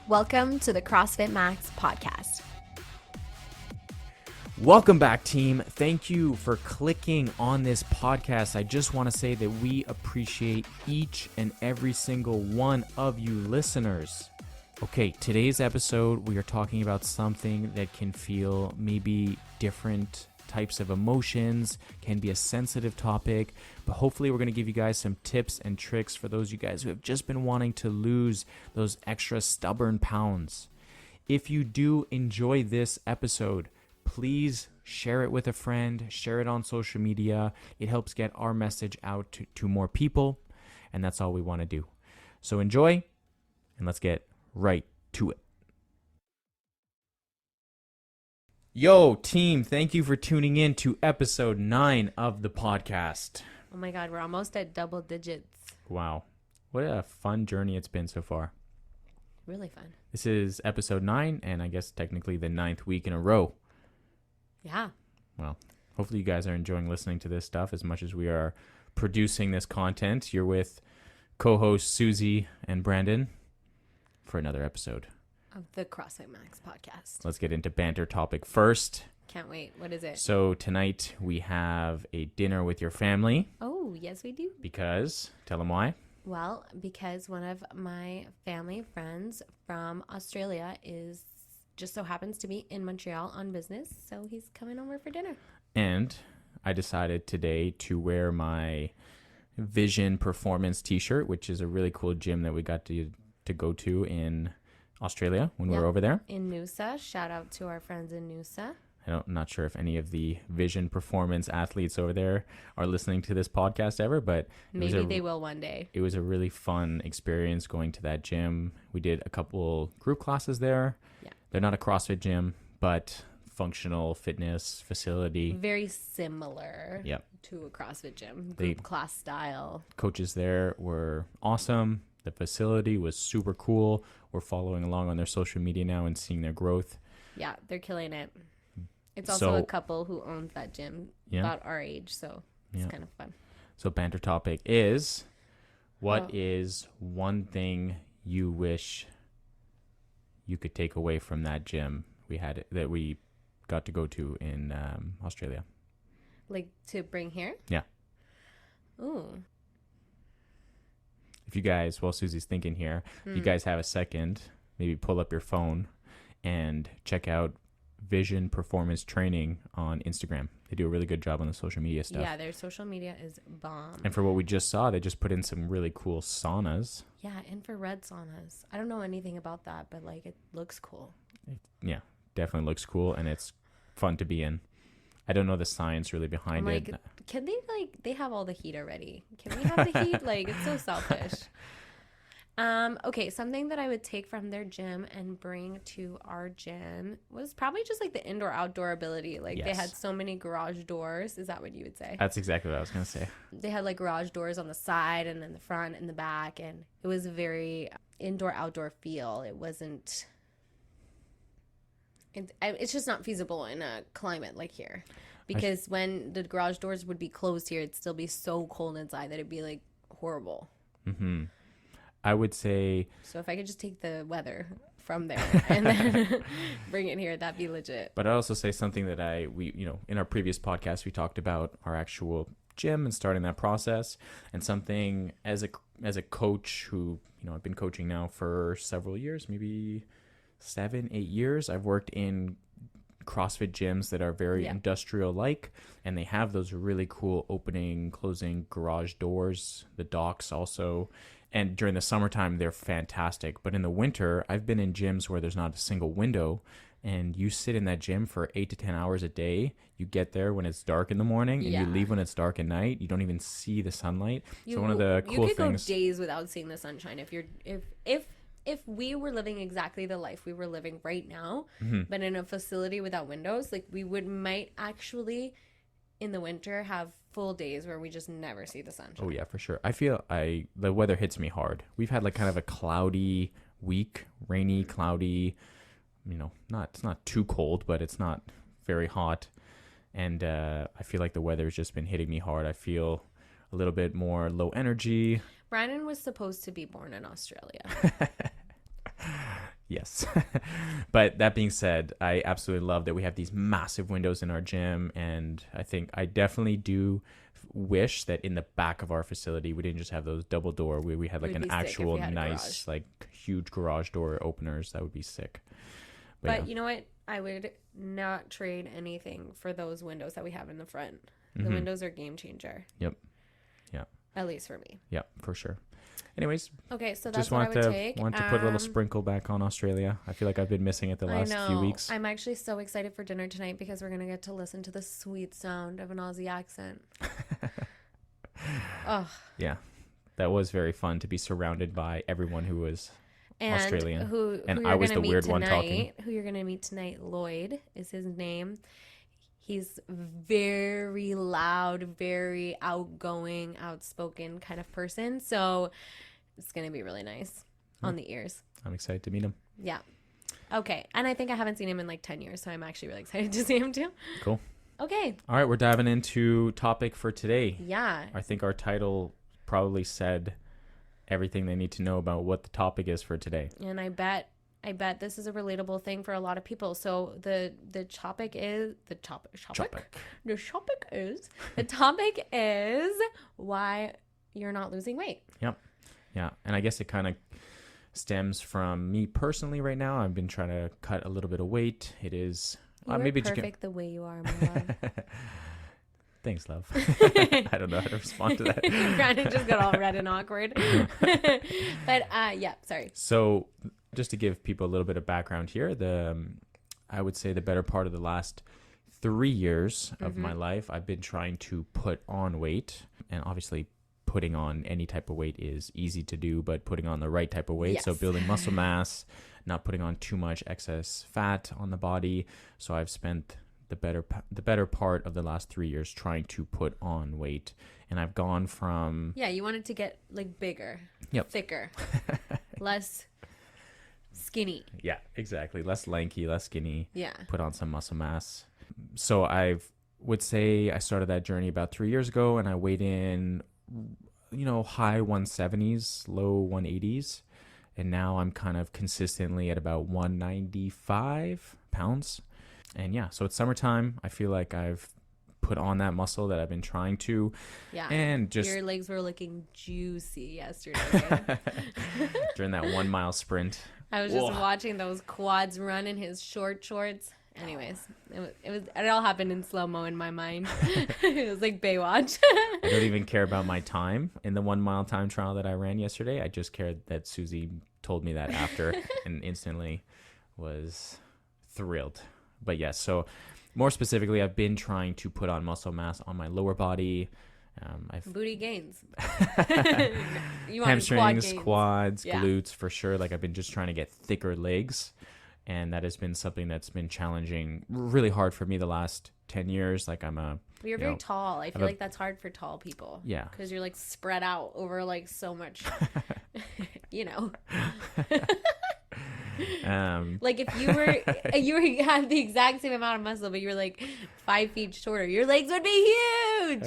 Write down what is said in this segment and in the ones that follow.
Welcome to the CrossFit Max podcast. Welcome back, team. Thank you for clicking on this podcast. I just want to say that we appreciate each and every single one of you listeners. Okay, today's episode, we are talking about something that can feel maybe different types of emotions, can be a sensitive topic, but hopefully we're going to give you guys some tips and tricks for those of you guys who have just been wanting to lose those extra stubborn pounds. If you do enjoy this episode, please share it with a friend, share it on social media. It helps get our message out to more people, and that's all we want to do. So enjoy, and let's get right to it. Yo, team, thank you for tuning in to episode 9 of the podcast. Oh my God, we're almost at double digits. Wow. What a fun journey it's been so far. Really fun. This is episode 9, and I guess technically the 9th week in a row. Yeah. Well, hopefully you guys are enjoying listening to this stuff as much as we are producing this content. You're with co-hosts Susie and Brandon for another episode Of the CrossFit Max podcast. Let's get into banter topic first. Can't wait. What is it? So tonight we have a dinner with your family. Oh, yes, we do. Because, tell them why. Well, because one of my family friends from Australia just so happens to be in Montreal on business. So he's coming over for dinner. And I decided today to wear my Vision Performance t-shirt, which is a really cool gym that we got to go to in Australia when we were over there. In Noosa. Shout out to our friends in Noosa. I'm not sure if any of the Vision Performance athletes over there are listening to this podcast ever, but maybe they will one day. It was a really fun experience going to that gym. We did a couple group classes there. Yeah. They're not a CrossFit gym, but functional fitness facility. Very similar Yep. to a CrossFit gym, group class style. Coaches there were awesome. The facility was super cool. We're following along on their social media now and seeing their growth. Yeah, they're killing it. It's also a couple who owns that gym about our age, so it's kind of fun. So banter topic is, what is one thing you wish you could take away from that gym that we got to go to in Australia? Like to bring here? Yeah. Ooh. If you guys, while Susie's thinking here, if you guys have a second, maybe pull up your phone and check out Vision Performance Training on Instagram. They do a really good job on the social media stuff. Yeah, their social media is bomb. And for what we just saw, they just put in some really cool saunas. Yeah, infrared saunas. I don't know anything about that, but like it looks cool. Yeah, definitely looks cool, and it's fun to be in. I don't know the science really behind it. Can they they have all the heat already? Can we have the heat? Like, it's so selfish. Okay, something that I would take from their gym and bring to our gym was probably just like the indoor-outdoor ability. Like, They had so many garage doors. Is that what you would say? That's exactly what I was going to say. They had like garage doors on the side and in the front and the back, and it was a very indoor-outdoor feel. It wasn't... It's just not feasible in a climate like here, because when the garage doors would be closed here, it'd still be so cold inside that it'd be like horrible. Mm-hmm. I would say, so if I could just take the weather from there and then bring it here, that'd be legit. But I also say something that we in our previous podcast we talked about our actual gym and starting that process, and something as a coach who I've been coaching now for several years, maybe 7-8 years. I've worked in CrossFit gyms that are very industrial-like, and they have those really cool opening, closing garage doors, the docks also. And during the summertime, they're fantastic. But in the winter, I've been in gyms where there's not a single window, and you sit in that gym for 8 to 10 hours a day. You get there when it's dark in the morning, and you leave when it's dark at night. You don't even see the sunlight. So one of the cool things... You could go days without seeing the sunshine if we were living exactly the life we were living right now, but in a facility without windows, like might actually in the winter have full days where we just never see the sunshine. Oh yeah, for sure. I feel the weather hits me hard. We've had like kind of a cloudy week, rainy, cloudy, it's not too cold, but it's not very hot. And I feel like the weather has just been hitting me hard. I feel a little bit more low energy. Brandon was supposed to be born in Australia. Yes. But that being said, I absolutely love that we have these massive windows in our gym. And I think I definitely do wish that in the back of our facility, we didn't just have those double door. We had like It would an be sick if actual we had a nice, garage. like huge garage door openers. That would be sick. But yeah. you know what? I would not trade anything for those windows that we have in the front. The Mhm. windows are game changer. Yep. Yeah. At least for me. Yeah, for sure. Anyways, Okay, so that's just what I want would to take. want to put a little sprinkle back on Australia. I feel like I've been missing it the I last few know. weeks. I'm actually so excited for dinner tonight because we're gonna get to listen to the sweet sound of an Aussie accent. Oh, Yeah, that was very fun to be surrounded by everyone who was and Australian. who And you're I was gonna the meet weird tonight? one talking. Who you're gonna meet tonight? Lloyd is his name. He's very loud, very outgoing, outspoken kind of person. So it's gonna be really nice on the ears. I'm excited to meet him. Yeah. Okay. And I think I haven't seen him in like 10 years, so I'm actually really excited to see him too. Cool. Okay. All right, we're diving into topic for today. Yeah. I think our title probably said everything they need to know about what the topic is for today. And I bet this is a relatable thing for a lot of people. So the topic is the topic is why you're not losing weight. Yep. Yeah. And I guess it kind of stems from me personally right now. I've been trying to cut a little bit of weight. It is You are maybe perfect the way you are, my love. Thanks, love. I don't know how to respond to that. Brandon just got all red and awkward. But yeah, sorry. So just to give people a little bit of background here, I would say the better part of the last 3 years of my life, I've been trying to put on weight. And obviously putting on any type of weight is easy to do, but putting on the right type of weight. Yes. So building muscle mass, not putting on too much excess fat on the body. So I've spent the better part of the last 3 years trying to put on weight. And I've gone from... Yeah, you wanted to get like bigger, Yep. thicker, less skinny. Yeah, exactly. Less lanky, less skinny. Yeah. Put on some muscle mass. So I would say I started that journey about 3 years ago, and I weighed in, high 170s, low 180s. And now I'm kind of consistently at about 195 pounds. And yeah, so it's summertime. I feel like I've put on that muscle that I've been trying to. Yeah. And just your legs were looking juicy yesterday. during that 1 mile sprint. I was just watching those quads run in his shorts. Anyways, it all happened in slow-mo in my mind. It was like Baywatch. I don't even care about my time in the 1 mile time trial that I ran yesterday. I just cared that Susie told me that after and instantly was thrilled. But yes, so more specifically, I've been trying to put on muscle mass on my lower body. Booty gains. You want Hamstrings, quad gains. quads, Yeah. glutes for sure. Like I've been just trying to get thicker legs. And that has been something that's been challenging, really hard for me the last 10 years. Like But you're very tall. I feel like that's hard for tall people. Yeah. Because you're like spread out over like so much, Like if you had the exact same amount of muscle, but you were like 5 feet shorter, your legs would be huge.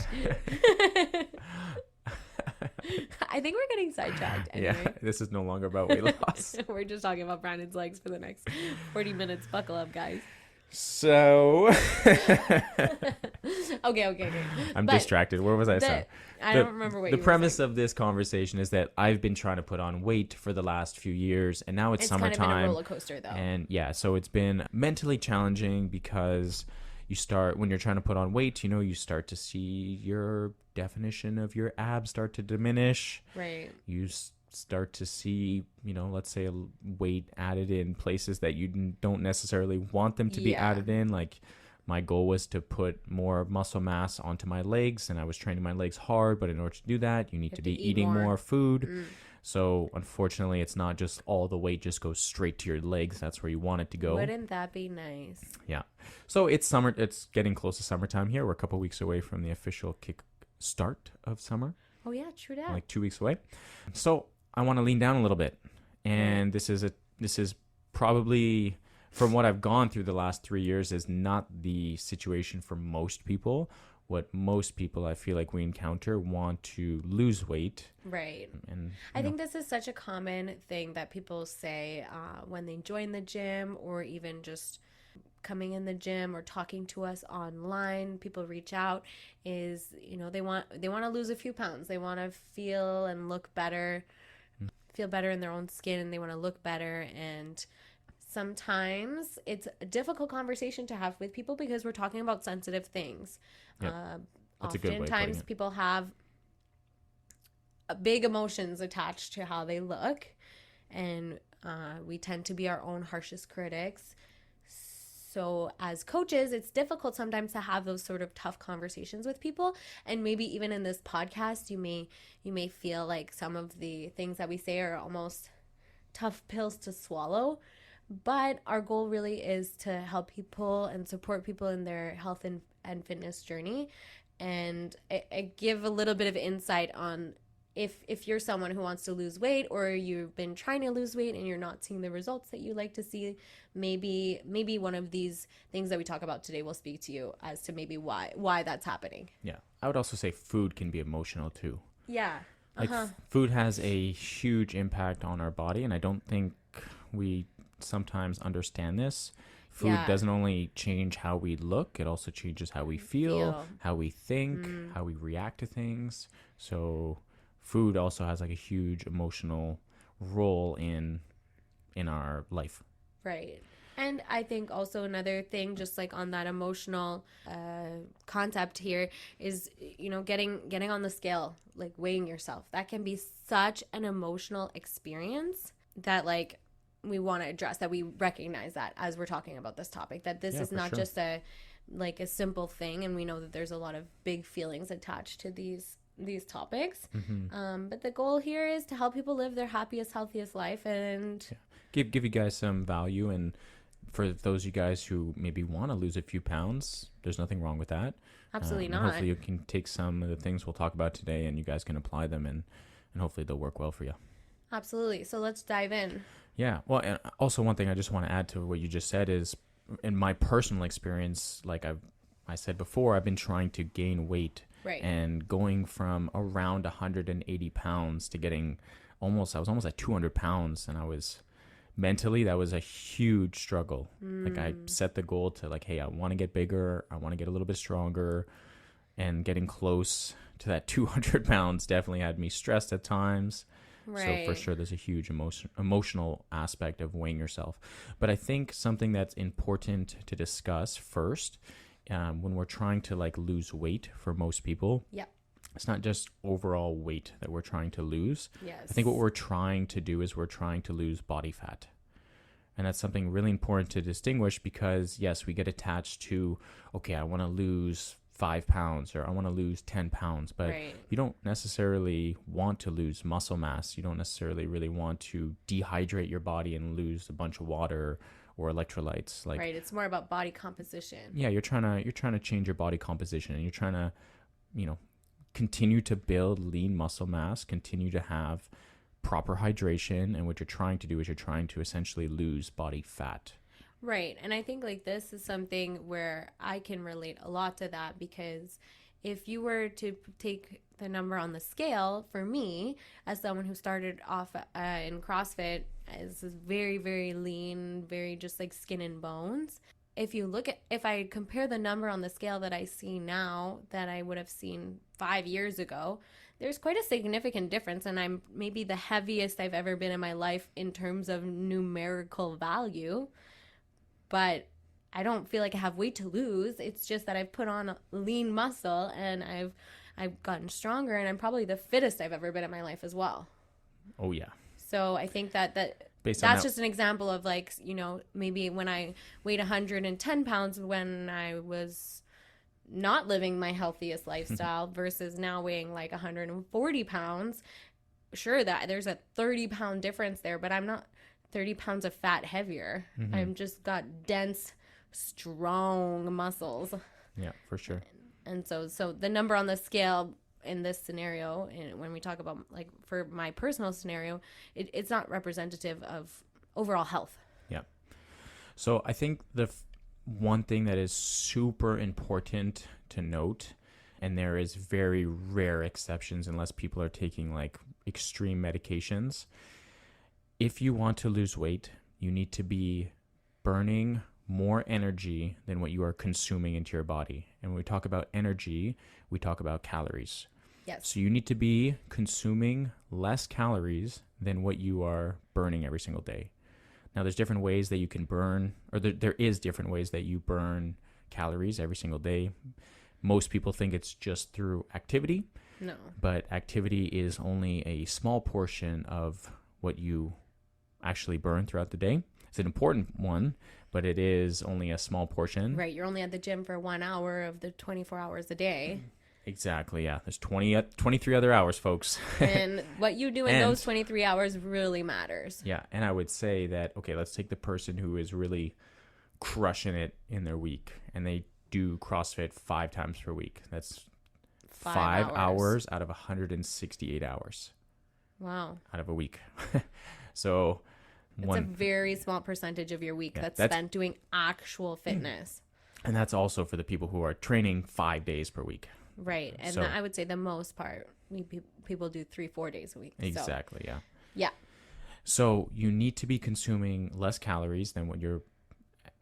I think we're getting sidetracked. Anyway. Yeah, this is no longer about weight loss. We're just talking about Brandon's legs for the next 40 minutes. Buckle up, guys. So Okay. I'm distracted. Where was I? I don't remember what the you were premise saying. of this conversation is that I've been trying to put on weight for the last few years, and now it's summertime. Kind of been a roller coaster, though. And yeah, so it's been mentally challenging because when you're trying to put on weight, you start to see your definition of your abs start to diminish. Right. You start to see, let's say weight added in places that you don't necessarily want them to be added in. Like my goal was to put more muscle mass onto my legs, and I was training my legs hard, but in order to do that, you need to be eating more food. So unfortunately, it's not just all the weight just goes straight to your legs. That's where you want it to go. Wouldn't that be nice? Yeah. So it's summer. It's getting close to summertime here. We're a couple weeks away from the official start of summer. Oh yeah, true that. Like 2 weeks away. So I want to lean down a little bit. And this is probably, from what I've gone through the last 3 years, is not the situation for most people what most people I feel like we encounter want to lose weight. Right. And I think this is such a common thing that people say when they join the gym, or even just coming in the gym or talking to us online. People reach out, is, you know, they want to lose a few pounds. They want to feel and look better, feel better in their own skin, and they want to look better. And sometimes it's a difficult conversation to have with people because we're talking about sensitive things. Yep. That's a good way of putting Oftentimes it. people have big emotions attached to how they look, and we tend to be our own harshest critics. So as coaches, it's difficult sometimes to have those sort of tough conversations with people. And maybe even in this podcast, you may feel like some of the things that we say are almost tough pills to swallow. But our goal really is to help people and support people in their health and fitness journey, and give a little bit of insight on if you're someone who wants to lose weight, or you've been trying to lose weight and you're not seeing the results that you like to see. Maybe one of these things that we talk about today will speak to you as to maybe why that's happening. Yeah. I would also say food can be emotional too. Yeah. Like food has a huge impact on our body, and I don't think we sometimes understand this. Food doesn't only change how we look, it also changes how we feel. How we think, how we react to things. So food also has like a huge emotional role in our life. Right. And I think also another thing, just like on that emotional concept here, is, you know, getting on the scale, like weighing yourself. That can be such an emotional experience that, like, we want to address, that we recognize that as we're talking about this topic, that this is not just a simple thing. And we know that there's a lot of big feelings attached to these topics. But the goal here is to help people live their happiest, healthiest life, and give you guys some value. And for those of you guys who maybe want to lose a few pounds, there's nothing wrong with that. Absolutely not. Hopefully you can take some of the things we'll talk about today and you guys can apply them, and hopefully they'll work well for you. Absolutely. So let's dive in. Yeah. Well, and also one thing I just want to add to what you just said is, in my personal experience, like I said before, I've been trying to gain weight. Right. And going from around 180 pounds to getting I was almost at 200 pounds. And mentally, that was a huge struggle. Like I set the goal to like, hey, I want to get bigger. I want to get a little bit stronger. And getting close to that 200 pounds definitely had me stressed at times. Right. So for sure, there's a huge emotional aspect of weighing yourself. But I think something that's important to discuss first, when we're trying to like lose weight for most people, it's not just overall weight that we're trying to lose. Yes. I think what we're trying to do is we're trying to lose body fat. And that's something really important to distinguish, because yes, we get attached to, okay, I want to lose 5 pounds or I want to lose 10 pounds, but you don't necessarily want to lose muscle mass. You don't necessarily really want to dehydrate your body and lose a bunch of water or electrolytes. Like, right. It's more about body composition. Yeah. You're trying to change your body composition, and you're trying to, continue to build lean muscle mass, continue to have proper hydration. And what you're trying to do is you're trying to essentially lose body fat. Right. And I think like this is something where I can relate a lot to that, because if you were to take the number on the scale, for me, as someone who started off in CrossFit as very, very lean, very just like skin and bones, if I compare the number on the scale that I see now that I would have seen 5 years ago, there's quite a significant difference. And I'm maybe the heaviest I've ever been in my life in terms of numerical value. But I don't feel like I have weight to lose. It's just that I've put on lean muscle, and I've gotten stronger, and I'm probably the fittest I've ever been in my life as well. Oh yeah. So I think that's just an example of like, maybe when I weighed 110 pounds when I was not living my healthiest lifestyle versus now weighing like 140 pounds. Sure, that there's a 30-pound difference there, but I'm not 30 pounds of fat heavier. I've just got dense, strong muscles. Yeah, for sure. And so the number on the scale in this scenario, and when we talk about like for my personal scenario, it's not representative of overall health. Yeah. So I think the one thing that is super important to note And there is very rare exceptions unless people are taking like extreme medications. If you want to lose weight, you need to be burning more energy than what you are consuming into your body. And when we talk about energy, we talk about calories. Yes. So you need to be consuming less calories than what you are burning every single day. Now, there's different ways that you can burn, or there is different ways that you burn calories every single day. Most people think it's just through activity. No. But activity is only a small portion of what you actually burn throughout the day. It's an important one, but it is only a small portion. Right. You're only at the gym for 1 hour of the 24 hours a day. Exactly, yeah. There's 23 other hours, folks. And what you do in those 23 hours really matters. Yeah, and I would say that, okay, let's take the person who is really crushing it in their week, and they do CrossFit 5 times per week. That's 5 hours out of 168 hours. Wow. Out of a week. So it's a very small percentage of your week that's spent doing actual fitness. And that's also for the people who are training 5 days per week. Right. And So- I would say the most part, people do 3-4 days a week. Exactly, So, yeah. yeah. So you need to be consuming less calories than what you're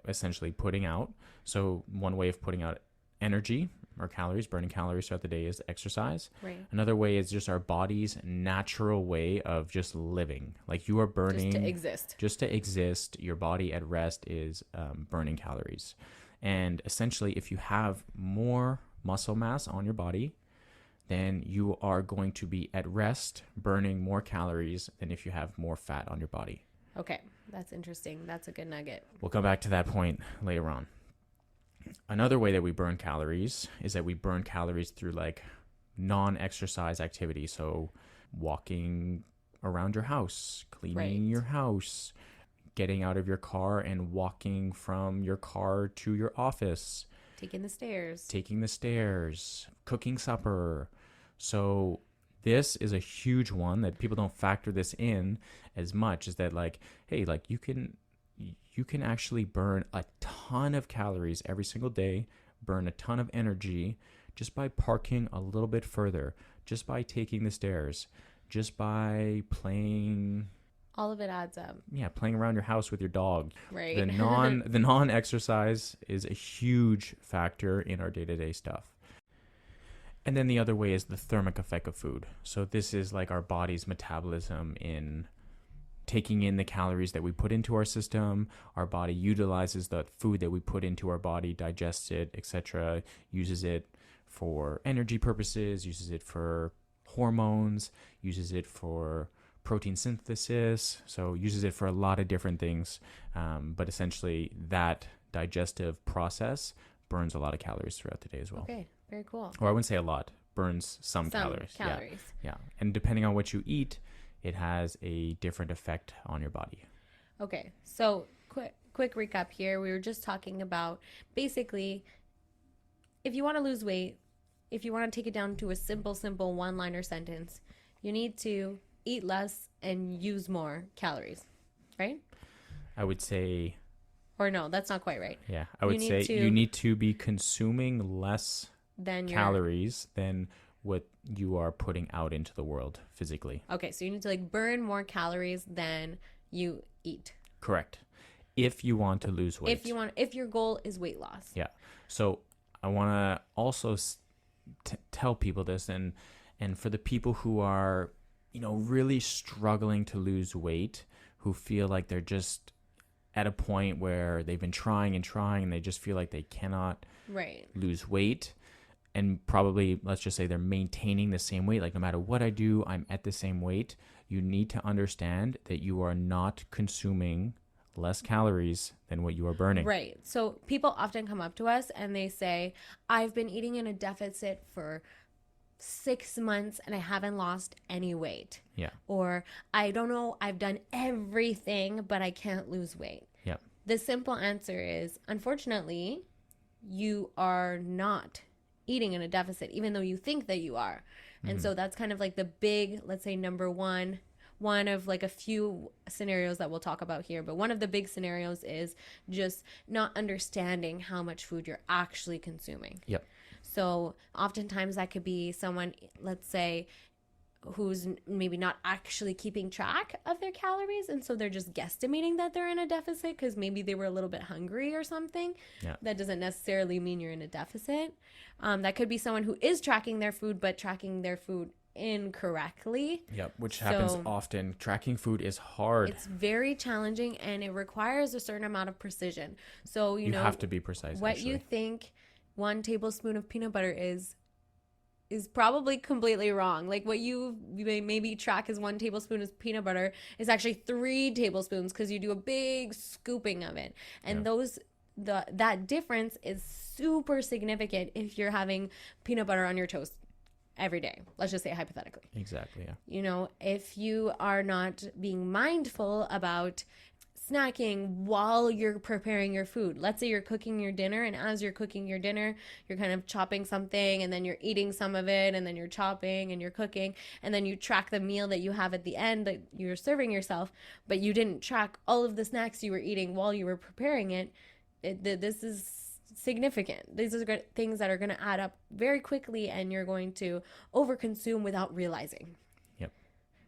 essentially putting out. So one way of putting out energy or calories, burning calories throughout the day, is exercise. Right. Another way is just our body's natural way of just living. Like you are burning... Just to exist. Just to exist, your body at rest is burning calories. And essentially, if you have more muscle mass on your body, then you are going to be at rest burning more calories than if you have more fat on your body. Okay. That's interesting. That's a good nugget. We'll come back to that point later on. Another way that we burn calories is that we burn calories through like non-exercise activity. So walking around your house, cleaning your house, getting out of your car and walking from your car to your office. Taking the stairs, Cooking supper. So this is a huge one that people don't factor this in as much, is that like, hey, like you can actually burn a ton of calories every single day, burn a ton of energy just by parking a little bit further, just by taking the stairs, just by playing. All of it adds up. Yeah, playing around your house with your dog. Right. The non-exercise is a huge factor in our day-to-day stuff. And then the other way is the thermic effect of food. So this is like our body's metabolism in taking in the calories that we put into our system. Our body utilizes the food that we put into our body, digests it, etc., uses it for energy purposes, uses it for hormones, uses it for protein synthesis, so uses it for a lot of different things, but essentially that digestive process burns a lot of calories throughout the day as well. Okay, very cool. Or I wouldn't say a lot, burns some calories. Yeah, and depending on what you eat, it has a different effect on your body. Okay, so quick recap here. We were just talking about basically, if you want to lose weight, if you want to take it down to a simple one-liner sentence, you need to eat less and use more calories, right? I would say... Or no, that's not quite right. Yeah, I would say you need to be consuming less calories than what you are putting out into the world physically. Okay, so you need to like burn more calories than you eat. Correct. If you want to lose weight. If your goal is weight loss. Yeah. So I want to also tell people this, and for the people who are, really struggling to lose weight, who feel like they're just at a point where they've been trying and they just feel like they cannot lose weight, and probably, let's just say, they're maintaining the same weight. Like, no matter what I do, I'm at the same weight. You need to understand that you are not consuming less calories than what you are burning. Right. So people often come up to us and they say, I've been eating in a deficit for 6 months and I haven't lost any weight. Yeah. Or I don't know, I've done everything, but I can't lose weight. Yeah. The simple answer is, unfortunately, you are not eating in a deficit, even though you think that you are. And so that's kind of like the big, let's say, number one of like a few scenarios that we'll talk about here. But one of the big scenarios is just not understanding how much food you're actually consuming. Yep. So oftentimes that could be someone, let's say, who's maybe not actually keeping track of their calories, and so they're just guesstimating that they're in a deficit because maybe they were a little bit hungry or something. Yeah. That doesn't necessarily mean you're in a deficit. That could be someone who is tracking their food, but tracking their food incorrectly. Yep, which happens often. Tracking food is hard. It's very challenging, and it requires a certain amount of precision. So you know, have to be precise. What you think 1 tablespoon of peanut butter is probably completely wrong. Like what you maybe track as 1 tablespoon of peanut butter is actually 3 tablespoons because you do a big scooping of it. And that difference is super significant if you're having peanut butter on your toast every day. Let's just say hypothetically. Exactly, yeah. You know, if you are not being mindful about snacking while you're preparing your food. Let's say you're cooking your dinner, and as you're cooking your dinner, you're kind of chopping something, and then you're eating some of it, and then you're chopping and you're cooking, and then you track the meal that you have at the end that you're serving yourself, but you didn't track all of the snacks you were eating while you were preparing it. This is significant. These are things that are going to add up very quickly, and you're going to overconsume without realizing. Yep.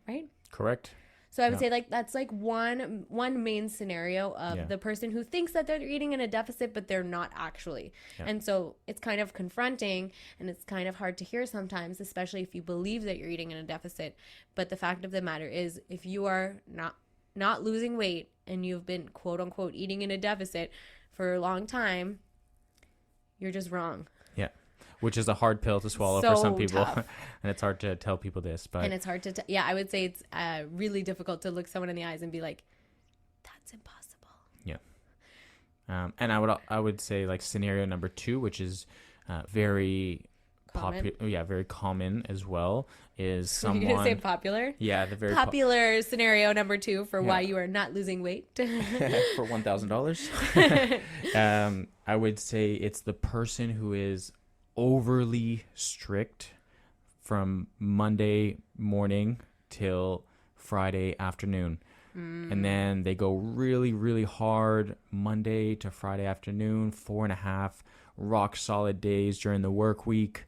Right? Correct. So I would say like that's like one main scenario of the person who thinks that they're eating in a deficit, but they're not actually. Yeah. And so it's kind of confronting, and it's kind of hard to hear sometimes, especially if you believe that you're eating in a deficit. But the fact of the matter is, if you are not losing weight and you've been quote unquote eating in a deficit for a long time, you're just wrong. Yeah. Which is a hard pill to swallow for some people. And it's hard to tell people this. And it's hard to I would say it's really difficult to look someone in the eyes and be like, that's impossible. Yeah. And I would say like scenario number 2, which is very popular. Yeah, very common as well, is someone... You're going to say popular? Yeah, the very... Popular scenario number 2 for why you are not losing weight. For $1,000. I would say it's the person who is overly strict from Monday morning till Friday afternoon. And then they go really, really hard Monday to Friday afternoon, 4.5 rock solid days during the work week.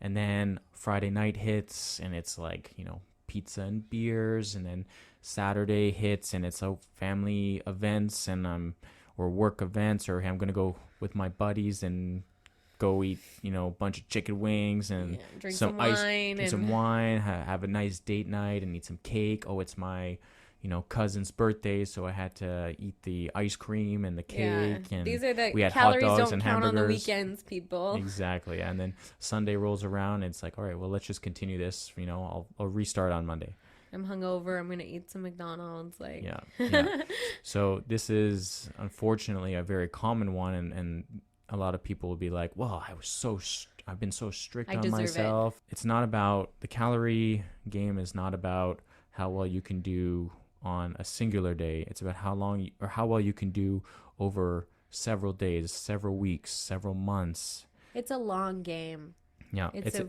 And then Friday night hits, and it's like, you know, pizza and beers. And then Saturday hits, and it's family events or work events, or I'm going to go with my buddies and go eat, you know, a bunch of chicken wings and drink some wine, have a nice date night and eat some cake. Oh, it's my, you know, cousin's birthday, so I had to eat the ice cream and the cake. And these are the we had calories hot dogs don't and count hamburgers. On the weekends, people. Exactly. And then Sunday rolls around, and it's like, all right, well, let's just continue this. You know, I'll restart on Monday. I'm hungover. I'm gonna eat some McDonald's. Like, yeah. So this is unfortunately a very common one, and a lot of people will be like, well, I've been so strict on myself. It's not about, the calorie game is not about how well you can do on a singular day. It's about how well you can do over several days, several weeks, several months. It's a long game. Yeah. It's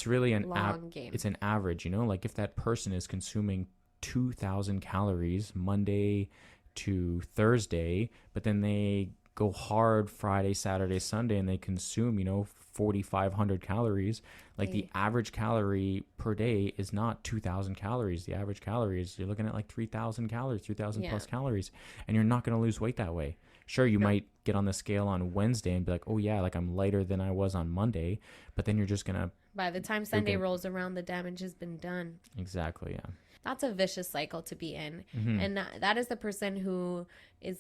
really an long game. It's an average, you know, like if that person is consuming 2,000 calories Monday to Thursday, but then they go hard Friday, Saturday, Sunday, and they consume, you know, 4,500 calories. Like the average calorie per day is not 2,000 calories. The average calories, you're looking at like 3,000 calories, 3,000 plus calories, and you're not going to lose weight that way. Sure, you might get on the scale on Wednesday and be like, oh yeah, like I'm lighter than I was on Monday, but then you're just going to... By the time Sunday rolls around, the damage has been done. Exactly, yeah. That's a vicious cycle to be in. Mm-hmm. And that is the person who is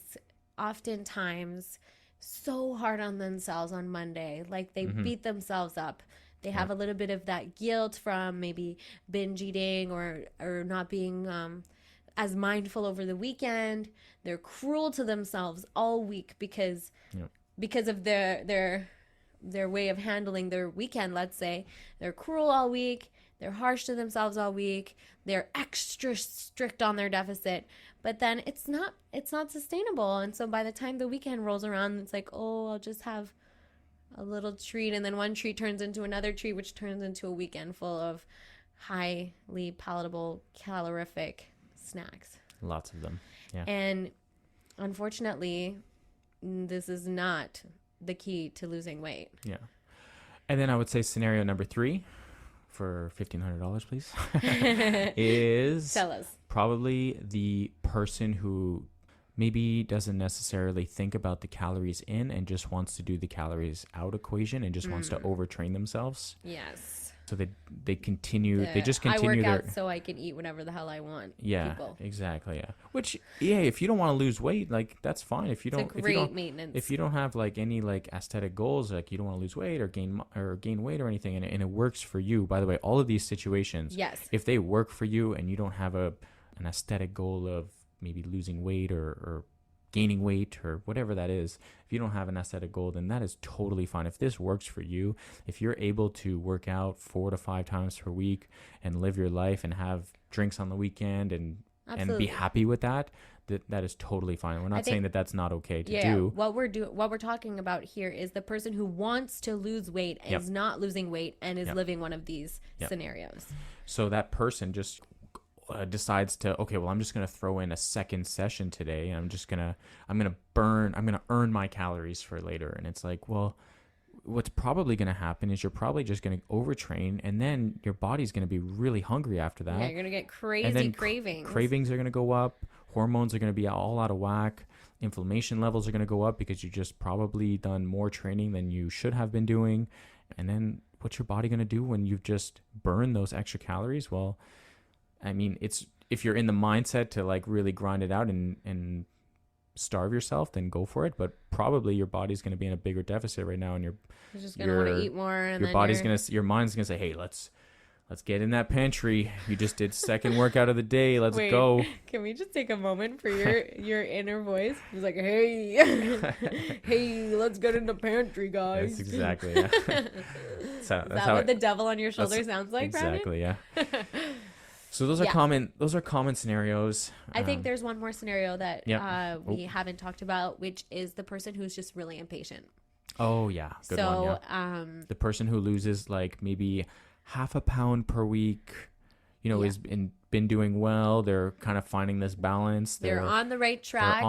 oftentimes so hard on themselves on Monday. Like they beat themselves up. They have a little bit of that guilt from maybe binge eating or not being as mindful over the weekend. They're cruel to themselves all week because of their way of handling their weekend. Let's say they're cruel all week. They're harsh to themselves all week. They're extra strict on their deficit. But then it's not sustainable. And so by the time the weekend rolls around, it's like, oh, I'll just have a little treat. And then one treat turns into another treat, which turns into a weekend full of highly palatable, calorific snacks. Lots of them. Yeah. And unfortunately, this is not the key to losing weight. Yeah. And then I would say scenario number 3 for $1,500, please, is Tell us. probably the person who maybe doesn't necessarily think about the calories in and just wants to do the calories out equation and just wants to overtrain themselves. Yes. So they continue, they just continue I work their, out so I can eat whatever the hell I want. yeah, people. exactly. Yeah. Which, yeah, if you don't want to lose weight, like that's fine. If you It's don't, a if great you don't, maintenance. if you don't have like any like aesthetic goals, like you don't want to lose weight or gain weight or anything, and it works for you. By the way, all of these situations, yes, if they work for you and you don't have an aesthetic goal of maybe losing weight or gaining weight or whatever that is, if you don't have an aesthetic goal, then that is totally fine. If this works for you, if you're able to work out 4 to 5 times per week and live your life and have drinks on the weekend and be happy with that, that is totally fine. We're not saying that that's not okay to do. What we're talking about here is the person who wants to lose weight and is not losing weight and is living one of these scenarios. So that person just decides to, okay, well, I'm just going to throw in a second session today. And I'm going to earn my calories for later. And it's like, well, what's probably going to happen is you're probably just going to overtrain, and then your body's going to be really hungry after that. Yeah, you're going to get crazy and then cravings. Cravings are going to go up. Hormones are going to be all out of whack. Inflammation levels are going to go up because you just probably done more training than you should have been doing. And then what's your body going to do when you've just burned those extra calories? Well, I mean, it's, if you're in the mindset to like really grind it out and starve yourself, then go for it. But probably your body's going to be in a bigger deficit right now, and you're just going to want to eat more. And your body's going to, your mind's going to say, hey, let's get in that pantry. You just did second workout of the day. Let's go. Can we just take a moment for your inner voice? It's like, hey, hey, let's get in the pantry, guys. That's exactly, yeah. Is that what the devil on your shoulder sounds like, exactly, Brandon? Yeah. So those are common scenarios. I think there's one more scenario that we haven't talked about, which is the person who's just really impatient. Oh yeah, good one. Yeah. The person who loses like maybe half a pound per week, has been doing well. They're kind of finding this balance. They're on the right track.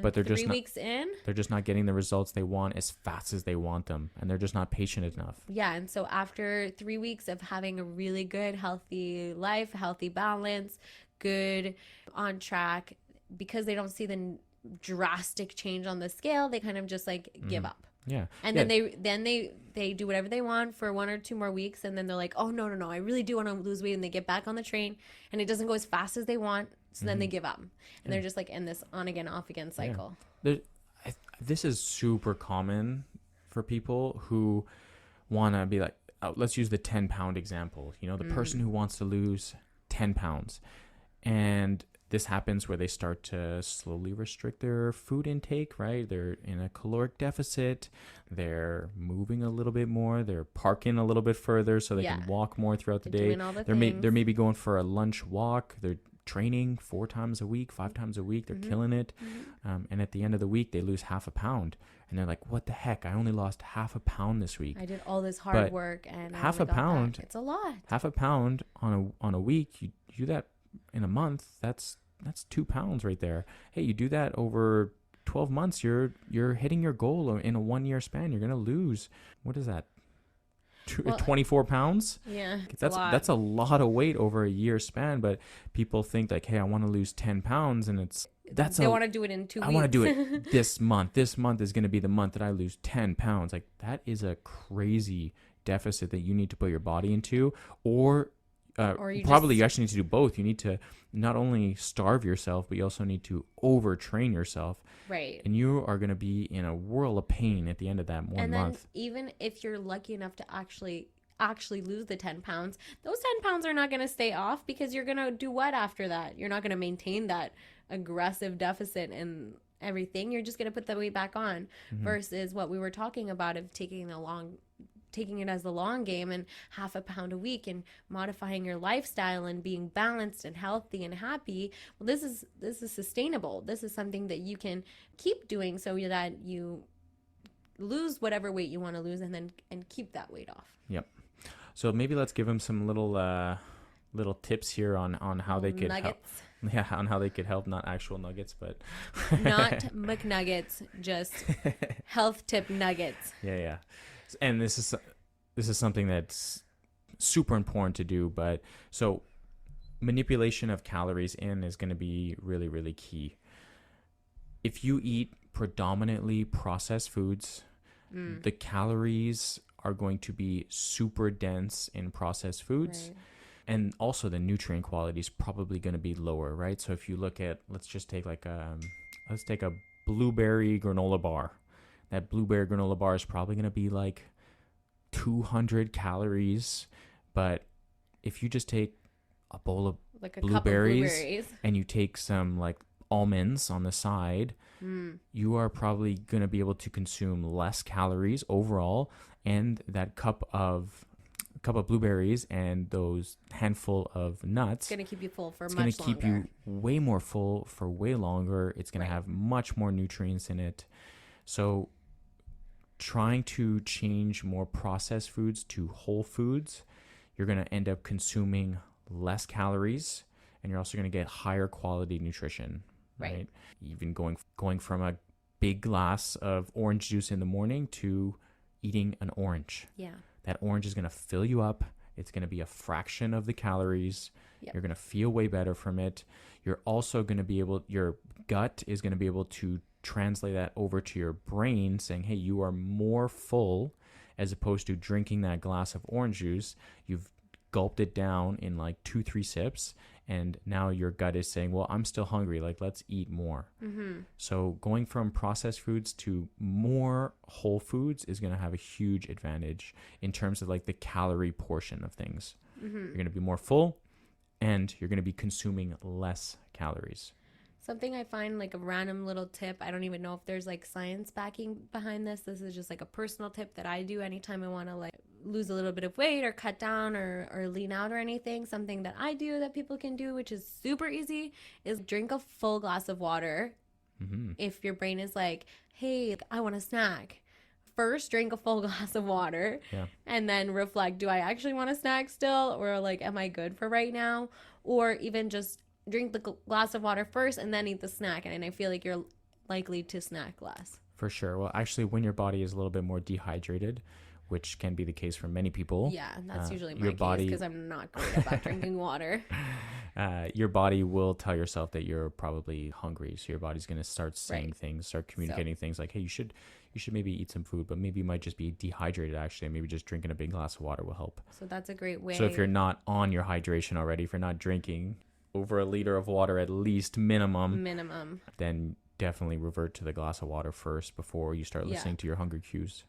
But they're just 3 weeks in. They're just not getting the results they want as fast as they want them, and they're just not patient enough. Yeah, and so after 3 weeks of having a really good, healthy life, healthy balance, good on track, because they don't see the drastic change on the scale, they kind of just like give up. Yeah. And then they do whatever they want for 1 or 2 more weeks, and then they're like, oh no, I really do want to lose weight, and they get back on the train and it doesn't go as fast as they want, so then they give up. And they're just like in this on again, off again cycle. Yeah. This is super common for people who want to be like, let's use the 10-pound example. The person who wants to lose 10 pounds. And this happens where they start to slowly restrict their food intake, right? They're in a caloric deficit. They're moving a little bit more. They're parking a little bit further so they can walk more throughout the day. They're maybe going for a lunch walk. They're training 4 times a week, 5 times a week. They're killing it. And at the end of the week, they lose half a pound. And they're like, what the heck? I only lost half a pound this week. I did all this hard work, and half a pound. It's a lot. Half a pound on a week. You do that in a month, that's 2 pounds right there. Hey, you do that over 12 months, you're hitting your goal in a 1 year span. You're gonna lose, what is that, 24 pounds? Yeah, that's a lot of weight over a year span. But people think like, hey, I want to lose 10 pounds, and they want to do it in 2 weeks. I want to do it this month. This month is going to be the month that I lose 10 pounds. Like, that is a crazy deficit that you need to put your body into, or you actually need to do both. You need to not only starve yourself, but you also need to overtrain yourself. Right. And you are going to be in a whirl of pain at the end of that 1 month. And even if you're lucky enough to actually lose the 10 pounds, those 10 pounds are not going to stay off, because you're going to do what after that? You're not going to maintain that aggressive deficit and everything. You're just going to put the weight back on, versus what we were talking about of taking it as the long game and half a pound a week and modifying your lifestyle and being balanced and healthy and happy. Well, this is sustainable. This is something that you can keep doing so that you lose whatever weight you want to lose, and keep that weight off. Yep. So maybe let's give them some little tips here on how they could help. Yeah, on how they could help. Not actual nuggets, but not McNuggets, just health tip nuggets. Yeah. And this is this is something that's super important to do. But so manipulation of calories in is going to be really, really key. If you eat predominantly processed foods, the calories are going to be super dense in processed foods. Right. And also the nutrient quality is probably going to be lower, right? So if you look at, let's take a blueberry granola bar. That blueberry granola bar is probably going to be like 200 calories. But if you just take a bowl of Like a blueberries, cup of blueberries and you take some like almonds on the side, you are probably going to be able to consume less calories overall. And that cup of blueberries and those handful of nuts, it's going to keep you full for it's much going to keep longer. you way more full for way longer. It's going Right. to have much more nutrients in it. So trying to change more processed foods to whole foods, you're going to end up consuming less calories, and you're also going to get higher quality nutrition, right? Even going from a big glass of orange juice in the morning to eating an orange. Yeah. That orange is going to fill you up. It's going to be a fraction of the calories. Yep. You're going to feel way better from it. You're also going to be your gut is going to be able to translate that over to your brain, saying, hey, you are more full, as opposed to drinking that glass of orange juice. You've gulped it down in like 2-3 sips, and now your gut is saying, well, I'm still hungry, like let's eat more. So going from processed foods to more whole foods is going to have a huge advantage in terms of like the calorie portion of things. You're going to be more full, and you're going to be consuming less calories. Something I find, like a random little tip, I don't even know if there's like science backing behind this. This is just like a personal tip that I do anytime I want to like lose a little bit of weight or cut down or lean out or anything. Something that I do that people can do, which is super easy, is drink a full glass of water. If your brain is like, hey, I want a snack, first drink a full glass of water, and then reflect, do I actually want a snack still, or like, am I good for right now? Or even just drink the glass of water first and then eat the snack, and I feel like you're likely to snack less. For sure. Well, actually, when your body is a little bit more dehydrated, which can be the case for many people. Yeah, that's usually your my body, case, because I'm not great about drinking water. Your body will tell yourself that you're probably hungry. So your body's going to start saying things, start communicating things like, hey, you should maybe eat some food, but maybe you might just be dehydrated actually. And maybe just drinking a big glass of water will help. So that's a great way. So if you're not on your hydration already, if you're not drinking over a liter of water at least minimum, then definitely revert to the glass of water first before you start listening to your hunger cues.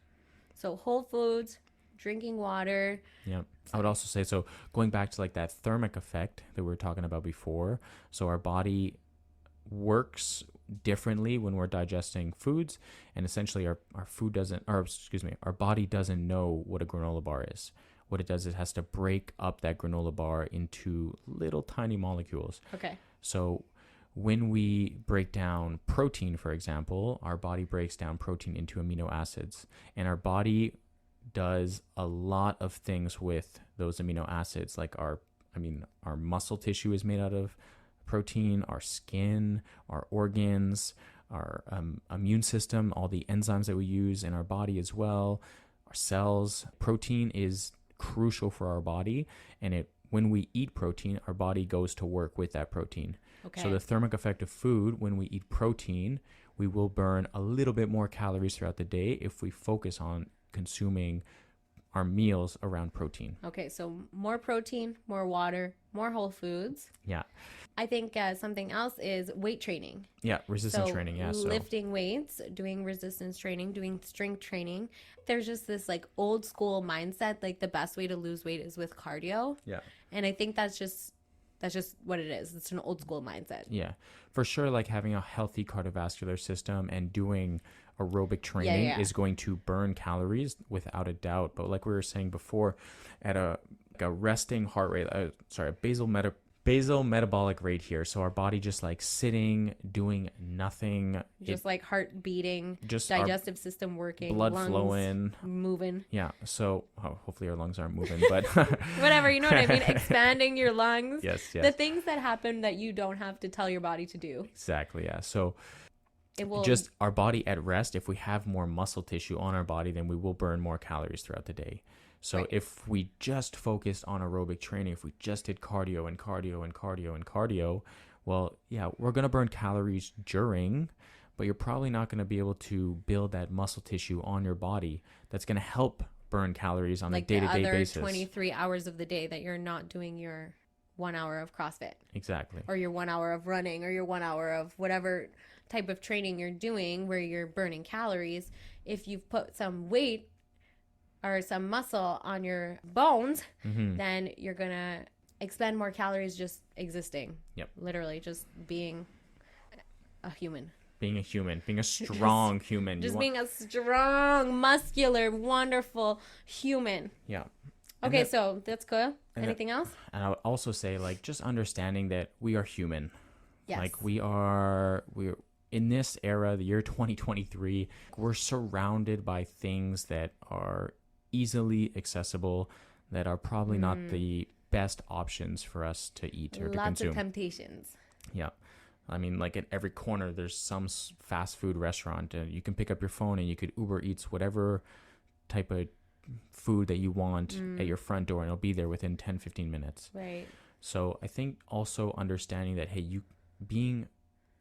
So whole foods, drinking water. Yeah. I would also say, so going back to like that thermic effect that we were talking about before. So our body works differently when we're digesting foods, and essentially our body doesn't know what a granola bar is. What it does is it has to break up that granola bar into little tiny molecules. Okay. So when we break down protein, for example, our body breaks down protein into amino acids, and our body does a lot of things with those amino acids. Like our muscle tissue is made out of protein, our skin, our organs, our immune system, all the enzymes that we use in our body as well, our cells. Protein is crucial for our body, and when we eat protein, our body goes to work with that protein. Okay. So the thermic effect of food, when we eat protein, we will burn a little bit more calories throughout the day if we focus on consuming our meals around protein. Okay, so more protein, more water, more whole foods. Yeah. I think something else is weight training. Yeah, resistance training. Yeah, so lifting weights, doing resistance training, doing strength training. There's just this like old school mindset, like the best way to lose weight is with cardio. Yeah. And I think that's just what it is. It's an old school mindset. Yeah, for sure. Like having a healthy cardiovascular system and doing aerobic training is going to burn calories without a doubt. But like we were saying before, at a resting heart rate, a basal metabolic rate here. So our body just like sitting, doing nothing. Just like heart beating, just digestive system working, blood lungs flowing, moving. Yeah. So hopefully our lungs aren't moving, but whatever, you know what I mean? Expanding your lungs. Yes. The things that happen that you don't have to tell your body to do. Exactly. Yeah. So It will just our body at rest. If we have more muscle tissue on our body, then we will burn more calories throughout the day. So if we just focused on aerobic training, if we just did cardio and cardio and cardio and cardio, well, yeah, we're going to burn calories during, but you're probably not going to be able to build that muscle tissue on your body that's going to help burn calories on a day-to-day basis. Like the other 23 hours of the day that you're not doing your 1 hour of CrossFit. Exactly. Or your 1 hour of running, or your 1 hour of whatever type of training you're doing where you're burning calories. If you've put some weight or some muscle on your bones, then you're going to expend more calories just existing. Yep. Literally just being a human. Being a human, being a strong human. Just being a strong, muscular, wonderful human. Yeah. Okay, so that's cool. Anything else? And I would also say, like, just understanding that we are human. Yes. Like, we're in this era, the year 2023, we're surrounded by things that are easily accessible, that are probably not the best options for us to eat or to consume. Lots of temptations. Yeah. I mean, like, at every corner, there's some fast food restaurant, and you can pick up your phone and you could Uber Eats whatever type of food that you want at your front door, and it'll be there within 10-15 minutes. Right. So I think also understanding that, hey, you being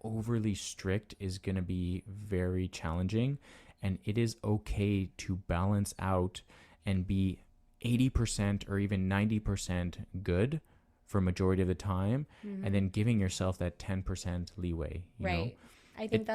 overly strict is going to be very challenging, and it is okay to balance out and be 80% or even 90% good for a majority of the time, and then giving yourself that 10% leeway. You know? I think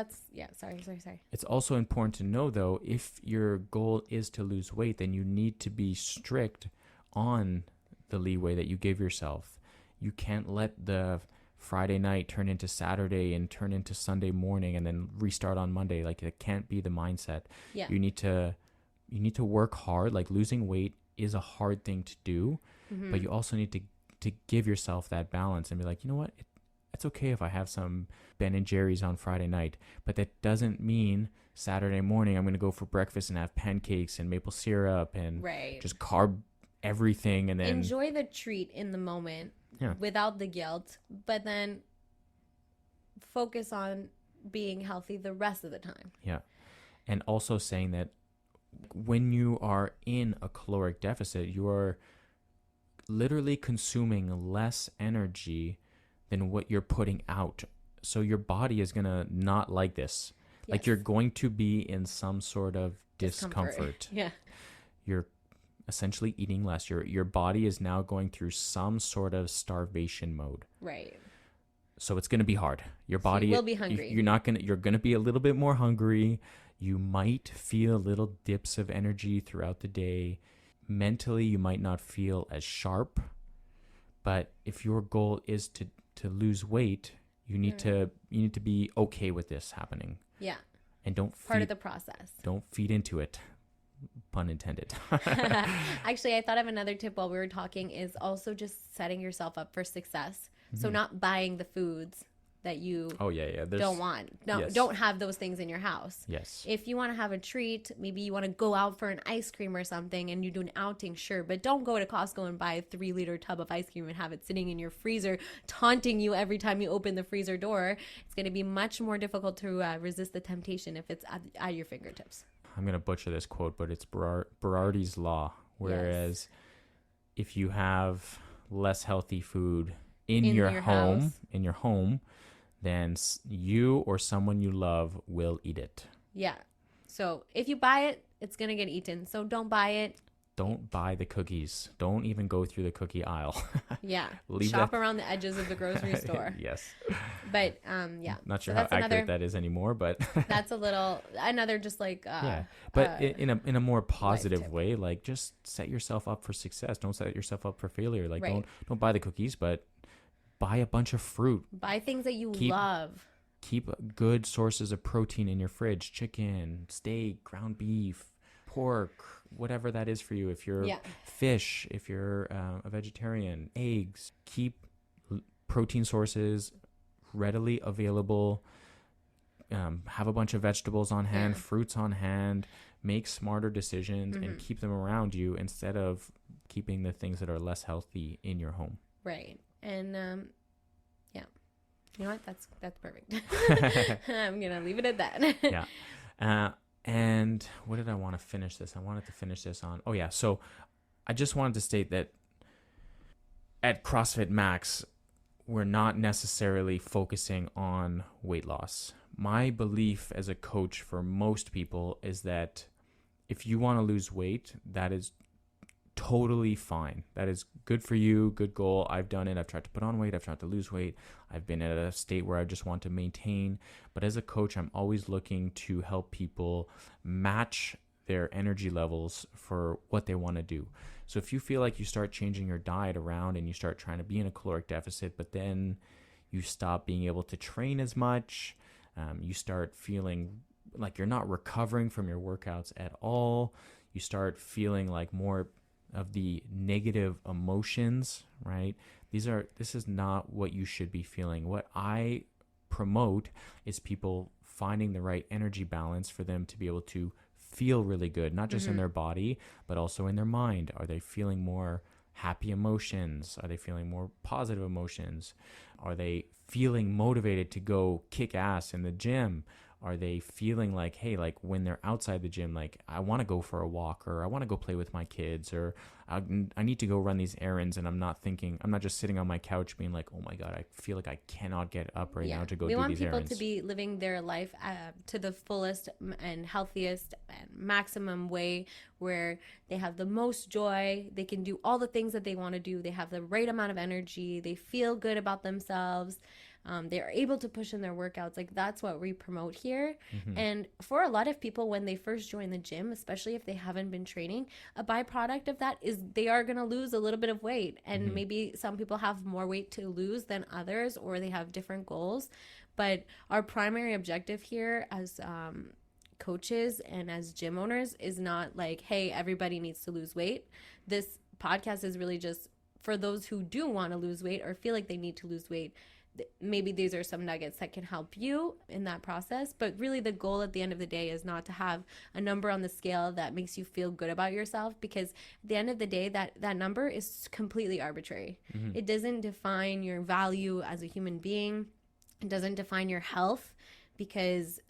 sorry. It's also important to know, though, if your goal is to lose weight, then you need to be strict on the leeway that you give yourself. You can't let the Friday night turn into Saturday and turn into Sunday morning and then restart on Monday. Like, it can't be the mindset. Yeah. You need to work hard. Like, losing weight is a hard thing to do, but you also need to give yourself that balance and be like, you know what? It's okay if I have some Ben and Jerry's on Friday night, but that doesn't mean Saturday morning I'm going to go for breakfast and have pancakes and maple syrup and just carb everything, and then enjoy the treat in the moment without the guilt, but then focus on being healthy the rest of the time. Yeah. And also saying that when you are in a caloric deficit, you are literally consuming less energy than what you're putting out. So your body is going to not like this. Yes. Like, you're going to be in some sort of discomfort. Yeah. You're essentially eating less. Your body is now going through some sort of starvation mode. Right. So it's going to be hard. Your body will be hungry. You're going to be a little bit more hungry. You might feel little dips of energy throughout the day. Mentally, you might not feel as sharp. But if your goal is to lose weight, you need to be okay with this happening. Yeah. And part of the process. Don't feed into it. Pun intended. Actually, I thought of another tip while we were talking is also just setting yourself up for success. So not buying the foods that you don't want. Don't have those things in your house. Yes. If you want to have a treat, maybe you want to go out for an ice cream or something and you do an outing, sure. But don't go to Costco and buy a 3-liter tub of ice cream and have it sitting in your freezer, taunting you every time you open the freezer door. It's going to be much more difficult to resist the temptation if it's at your fingertips. I'm going to butcher this quote, but it's Berardi's law. Whereas if you have less healthy food in your home, then you or someone you love will eat it. Yeah. So if you buy it, it's going to get eaten. So don't buy it. Don't buy the cookies. Don't even go through the cookie aisle. Yeah. Shop around the edges of the grocery store. Yes. But, Not sure how accurate that is anymore, but. That's another just like. But in a more positive way, like, just set yourself up for success. Don't set yourself up for failure. Like, don't buy the cookies, but buy a bunch of fruit. Buy things that you love. Keep good sources of protein in your fridge. Chicken, steak, ground beef, pork, whatever that is for you. If you're fish, if you're a vegetarian, eggs. Keep protein sources readily available. Have a bunch of vegetables on hand, fruits on hand. Make smarter decisions and keep them around you instead of keeping the things that are less healthy in your home. Right. And You know what? That's perfect. I'm gonna leave it at that. Yeah. And what did I want to finish this? I wanted to finish this on. Oh yeah. So I just wanted to state that at CrossFit Max, we're not necessarily focusing on weight loss. My belief as a coach for most people is that if you want to lose weight, that is totally fine. That is good for you, good goal. I've done it. I've tried to put on weight. I've tried to lose weight. I've been at a state where I just want to maintain. But as a coach, I'm always looking to help people match their energy levels for what they want to do. So if you feel like you start changing your diet around and you start trying to be in a caloric deficit, but then you stop being able to train as much, you start feeling like you're not recovering from your workouts at all, you start feeling like more of the negative emotions, right? This is not what you should be feeling. What I promote is people finding the right energy balance for them to be able to feel really good, not just in their body, but also in their mind. Are they feeling more happy emotions? Are they feeling more positive emotions? Are they feeling motivated to go kick ass in the gym? Are they feeling like, hey, like when they're outside the gym, like I want to go for a walk, or I want to go play with my kids, or I need to go run these errands, and I'm not just sitting on my couch being like, oh my God, I feel like I cannot get up right now to go do these errands. We want people to be living their life to the fullest and healthiest and maximum way, where they have the most joy, they can do all the things that they want to do, they have the right amount of energy, they feel good about themselves. They are able to push in their workouts. Like that's what we promote here. And for a lot of people, when they first join the gym, especially if they haven't been training, a byproduct of that is they are going to lose a little bit of weight. And maybe some people have more weight to lose than others, or they have different goals. But our primary objective here as coaches and as gym owners is not like, hey, everybody needs to lose weight. This podcast is really just for those who do want to lose weight or feel like they need to lose weight. Maybe these are some nuggets that can help you in that process. But really the goal at the end of the day is not to have a number on the scale that makes you feel good about yourself, because at the end of the day, that number is completely arbitrary. It doesn't define your value as a human being. It doesn't define your health, because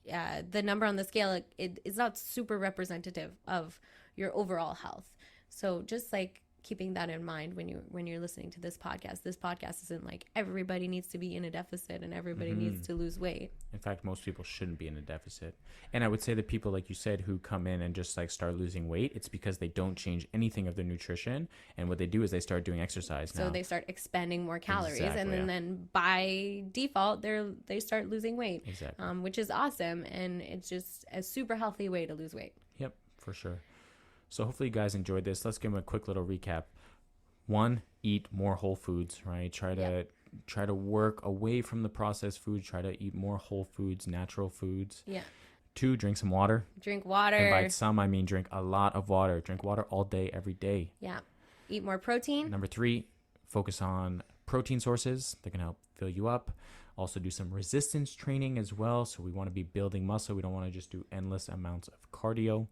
the number on the scale, it is not super representative of your overall health. So just like keeping that in mind when you're listening to this podcast isn't like everybody needs to be in a deficit and everybody needs to lose weight. In fact, most people shouldn't be in a deficit. And I would say that people, like you said, who come in and just like start losing weight, it's because they don't change anything of their nutrition, and what they do is they start doing exercise now. So they start expending more calories, exactly, and then by default they start losing weight. Exactly. Which is awesome, and it's just a super healthy way to lose weight. Yep, for sure. So hopefully you guys enjoyed this. Let's give them a quick little recap. 1, eat more whole foods, right? Try to work away from the processed food. Try to eat more whole foods, natural foods. Yeah. 2, drink some water. Drink water. And by some, I mean drink a lot of water. Drink water all day, every day. Yeah. Eat more protein. Number 3, focus on protein sources. They're going to help fill you up. Also do some resistance training as well. So we want to be building muscle. We don't want to just do endless amounts of cardio.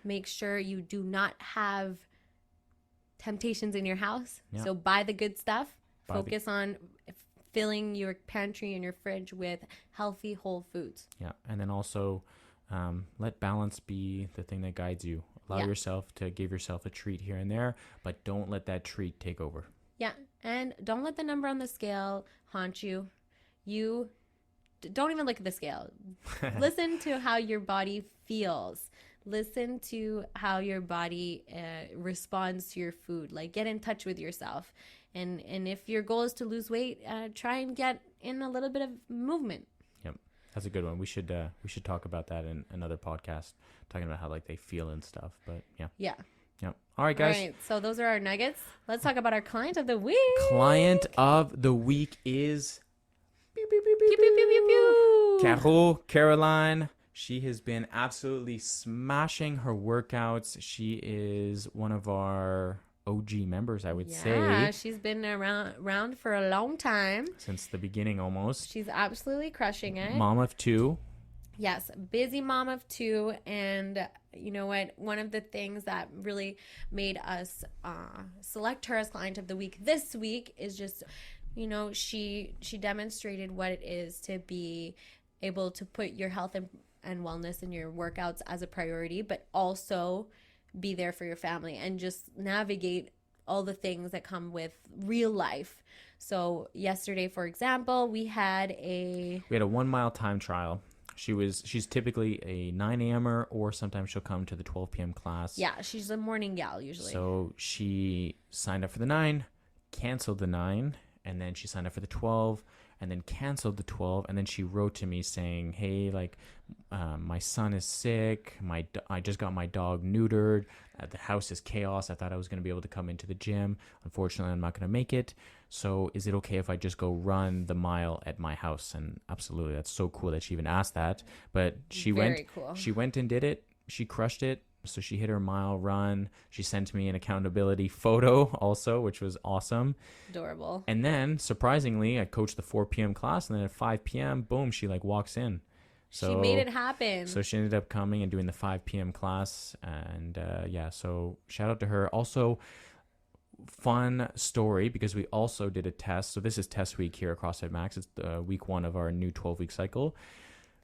Make sure you do not have temptations in your house. Yeah. So buy the good stuff. Focus on filling your pantry and your fridge with healthy whole foods. Yeah. And then also let balance be the thing that guides you. Allow yourself to give yourself a treat here and there, but don't let that treat take over. Yeah. And don't let the number on the scale haunt you. You don't even look at the scale. Listen to how your body feels. Listen to how your body responds to your food. Like, get in touch with yourself. And if your goal is to lose weight, try and get in a little bit of movement. Yep. That's a good one. We should talk about that in another podcast, talking about how like they feel and stuff. But yeah. Yeah. Yep. All right, guys. All right. So those are our nuggets. Let's talk about our client of the week. Client of the week is pew, pew, pew, pew, pew, pew, pew. Caroline. She has been absolutely smashing her workouts. She is one of our OG members, I would say. Yeah, she's been around for a long time. Since the beginning, almost. She's absolutely crushing it. Mom of 2. Yes, busy mom of 2. And you know what? One of the things that really made us select her as client of the week this week is just you know, she demonstrated what it is to be able to put your health and wellness and your workouts as a priority, but also be there for your family and just navigate all the things that come with real life. So yesterday, for example, we had a 1 mile time trial. She's typically a 9 a.m.er, or sometimes she'll come to the 12 p.m. class. Yeah, she's a morning gal usually. So she signed up for the 9, canceled the 9, and then she signed up for the 12, and then canceled the 12, and then she wrote to me saying, hey, like, my son is sick, I just got my dog neutered, the house is chaos, I thought I was going to be able to come into the gym, unfortunately I'm not going to make it, so is it okay if I just go run the mile at my house? And absolutely, that's so cool that she even asked that. But she went and did it, she crushed it. So she hit her mile run. She sent me an accountability photo also, which was awesome. Adorable. And then, surprisingly, I coached the 4 p.m. class, and then at 5 p.m., boom, she like walks in. So she made it happen. So she ended up coming and doing the 5 p.m. class. And yeah, so shout out to her. Also, fun story, because we also did a test. So this is test week here at CrossFit Max. It's week 1 of our new 12-week cycle.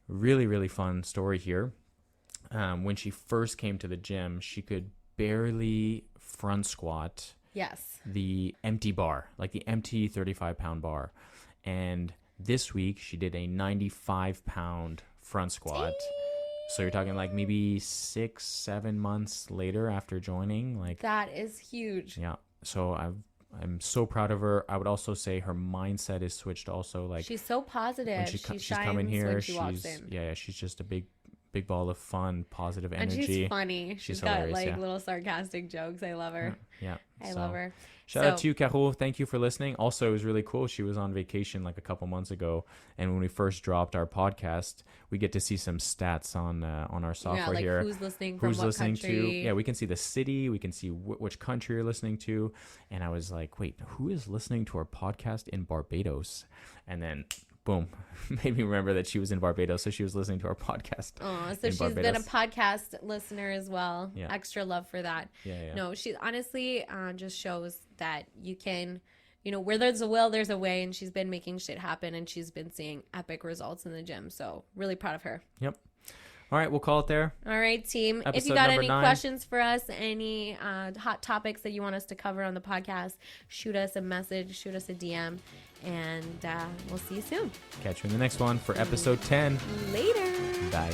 Really, really fun story here. When she first came to the gym, she could barely front squat. Yes. The empty bar, like the empty 35-pound bar. And this week, she did a 95-pound front squat. So you're talking like maybe 6-7 months later after joining. Like that is huge. Yeah. So I'm so proud of her. I would also say her mindset is switched also. Like she's so positive. When she's coming here, when she walks in. Yeah, she's just a big ball of fun, positive energy. And she's funny. She's got hilarious, little sarcastic jokes. I love her. Yeah. I love her. Shout out to you, Caro. Thank you for listening. Also, it was really cool. She was on vacation like a couple months ago, and when we first dropped our podcast, we get to see some stats on our software here. Who's listening from what country. Yeah, we can see the city. We can see which country you're listening to. And I was like, wait, who is listening to our podcast in Barbados? And then boom, made me remember that she was in Barbados, so she was listening to our podcast. Oh, so she's been a podcast listener as well. Yeah. Extra love for that. Yeah. No, she honestly just shows that you can, where there's a will, there's a way, and she's been making shit happen, and she's been seeing epic results in the gym. So really proud of her. Yep. All right, we'll call it there. All right, team. Episode if you got any 9. questions for us, any hot topics that you want us to cover on the podcast, shoot us a message, shoot us a DM, and we'll see you soon. Catch you in the next one for episode 10. Later. Bye.